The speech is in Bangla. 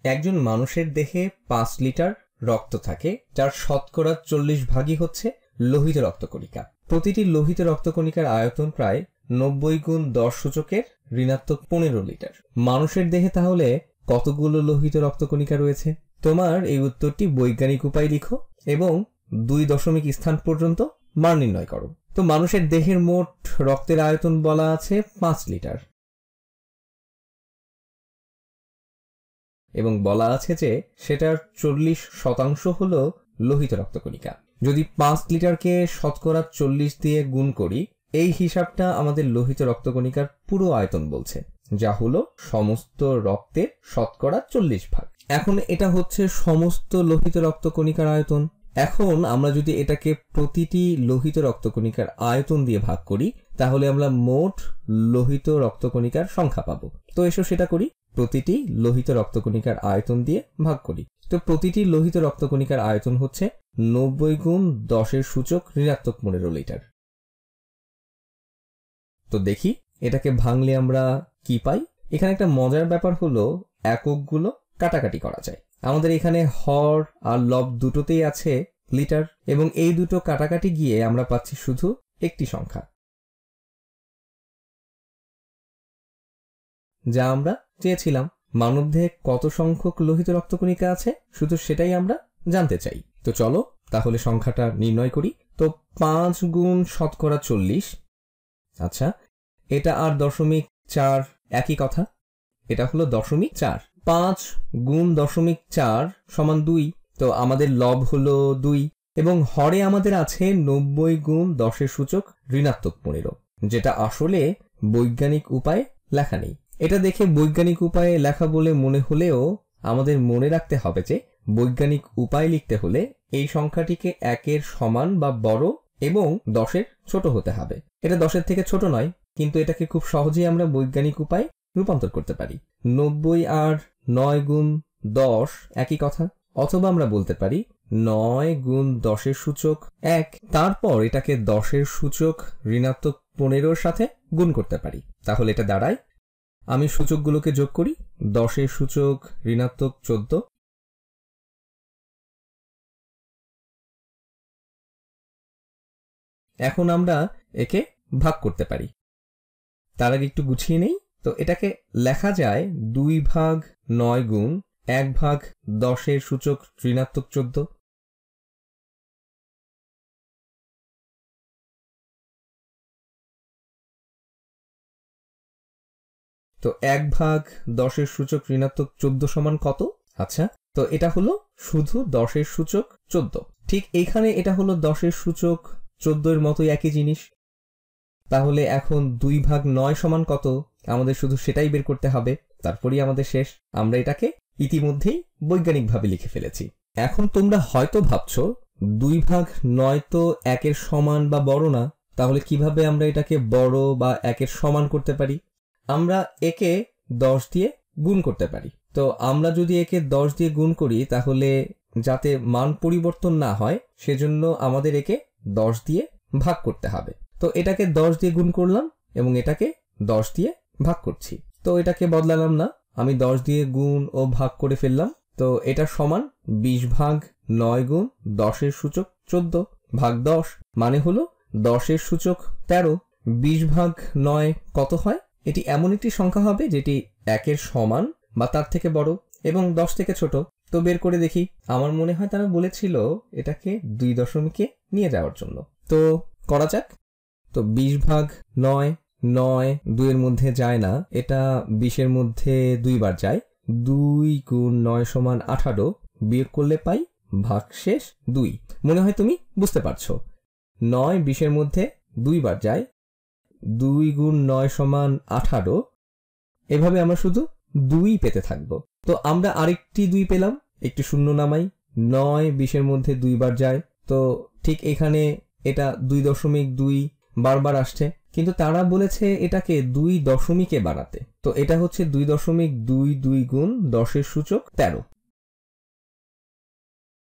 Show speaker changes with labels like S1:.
S1: একজন মানুষের দেহে 5 লিটার রক্ত থাকে, যার শতকরা 40 ভাগই হচ্ছে লোহিত রক্তকণিকা। প্রতিটি লোহিত রক্তকণিকার আয়তন প্রায় 90 গুণ 10 সূচকের ঋণাত্মক 15 লিটার। মানুষের দেহে তাহলে কতগুলো লোহিত রক্তকণিকা রয়েছে? তোমার এই উত্তরটি বৈজ্ঞানিক উপায়ে লিখো এবং 2 দশমিক স্থান পর্যন্ত মান নির্ণয় করো। তো মানুষের দেহের মোট রক্তের আয়তন বলা আছে 5 লিটার এবং বলা আছে যে সেটার 40% হলো লোহিত রক্তকণিকা। যদি 5 লিটারকে শতকরা 40 দিয়ে গুণ করি, এই হিসাবটা আমাদের লোহিত রক্তকণিকার পুরো আয়তন বলছে, যা হলো সমস্ত রক্তের শতকরা 40 ভাগ। এখন এটা হচ্ছে সমস্ত লোহিত রক্তকণিকার আয়তন। এখন আমরা যদি এটাকে প্রতিটি লোহিত রক্তকণিকার আয়তন দিয়ে ভাগ করি, তাহলে আমরা মোট লোহিত রক্তকণিকার সংখ্যা পাবো। তো এসো সেটা করি। প্রতিটি লোহিত রক্তকণিকার আয়তন দিয়ে ভাগ করি। তো প্রতিটি লোহিত রক্তকণিকার আয়তন হচ্ছে 90 গুণ 10 সূচক ঋণাত্মক 15 লিটার। তো দেখি এটাকে ভাঙলে আমরা কি পাই। এখানে একটা মজার ব্যাপার হলো এককগুলো কাটাকাটি করা যায়। আমাদের এখানে হর আর লব দুটোতেই আছে লিটার, এবং এই দুটো কাটাকাটি গিয়ে আমরা পাচ্ছি শুধু একটি সংখ্যা, যা আমরা চেয়েছিলাম। মানবদেহে কত সংখ্যক লোহিত রক্তকণিকা আছে শুধু সেটাই আমরা জানতে চাই। তো চলো তাহলে সংখ্যাটা নির্ণয় করি। তো 5 গুণ শতকরা 40, আচ্ছা এটা আর 0.4 একই কথা, এটা হলো 0.4। 5 গুণ 0.4 সমান 2। তো আমাদের লব হলো 2 এবং হরে আমাদের আছে 90 গুণ 10 সূচক ঋণাত্মক 15, যেটা আসলে বৈজ্ঞানিক উপায়ে লেখা নেই। এটা দেখে বৈজ্ঞানিক উপায়ে লেখা বলে মনে হলেও আমাদের মনে রাখতে হবে যে বৈজ্ঞানিক উপায় লিখতে হলে এই সংখ্যাটিকে 1-এর সমান বা বড় এবং 10-এর ছোট হতে হবে। এটা 10-এর থেকে ছোট নয়, কিন্তু এটাকে খুব সহজেই আমরা বৈজ্ঞানিক উপায়ে রূপান্তর করতে পারি। 90 আর 9 গুণ 10 একই কথা। অথবা আমরা বলতে পারি 9 গুণ 10-এর সূচক 1, তারপর এটাকে 10-এর সূচক ঋণাত্মক 15-এর সাথে গুণ করতে পারি। তাহলে এটা দাঁড়ায়, আমি সূচকগুলোকে যোগ করি, 10-এর সূচক ঋণাত্মক 14, এখন আমরা একে ভাগ করতে পারি। তার আগে একটু গুছিয়ে নেই। তো এটাকে লেখা যায় 2 ভাগ 9 গুণ 1 ভাগ 10-এর সূচক ঋণাত্মক 14। তো 1 ভাগ 10-এর সূচক ঋণাত্মক 14 সমান কত? আচ্ছা, তো এটা হলো শুধু 10-এর সূচক 14। ঠিক এইখানে এটা হলো 10-এর সূচক 14 এর মতোই একই জিনিস। তাহলে এখন 2 ভাগ 9 সমান কত? আমাদের শুধু সেটাই বের করতে হবে, তারপরই আমাদের শেষ। আমরা এটাকে ইতিমধ্যেই বৈজ্ঞানিকভাবে লিখে ফেলেছি। এখন তোমরা হয়তো ভাবছো 2 ভাগ 9 তো 1-এর সমান বা বড় না, তাহলে কিভাবে আমরা এটাকে বড় বা 1-এর সমান করতে পারি? আমরা একে 10 দিয়ে গুণ করতে পারি। তো আমরা যদি একে 10 দিয়ে গুণ করি, তাহলে যাতে মান পরিবর্তন না হয় সেজন্য আমাদের একে 10 দিয়ে ভাগ করতে হবে। তো এটাকে 10 দিয়ে গুণ করলাম এবং এটাকে 10 দিয়ে ভাগ করছি। তো এটাকে বদলালাম না, আমি 10 দিয়ে গুণ ও ভাগ করে ফেললাম। তো এটা সমান 20 ভাগ 9 গুণ 10-এর সূচক 14 ভাগ 10, মানে হলো 10-এর সূচক 13। 20 ভাগ 9 কত হয়? এটি এমন একটি সংখ্যা হবে যেটি 1-এর সমান বা তার থেকে বড় এবং 10 থেকে ছোট। তো বের করে দেখি। আমার মনে হয় তারা বলেছিল এটাকে 2 দশমিকে নিয়ে যাওয়ার জন্য। তো করা যাক। তো 20 ভাগ 9, 9 2 এর মধ্যে যায় না, এটা 20-এর মধ্যে 2 বার যায়। 2 গুণ 9 সমান 18, বিয়োগ করলে পাই ভাগশেষ 2। মনে হয় তুমি বুঝতে পারছো। 9 20-এর মধ্যে 2 বার যায়, 2 গুণ 9 সমান 18, এভাবে আমরা শুধু 2 পেতে থাকবো। তো আমরা আরেকটি 2 পেলাম, একটু শূন্য নামাই। 9 20-এর মধ্যে 2 বার যায়, তো ঠিক এখানে এটা 2.2 বারবার আসছে, কিন্তু তারা বলেছে এটাকে 2 দশমিকে বানাতে। তো এটা হচ্ছে 2.22 গুণ 10-এর সূচক 13।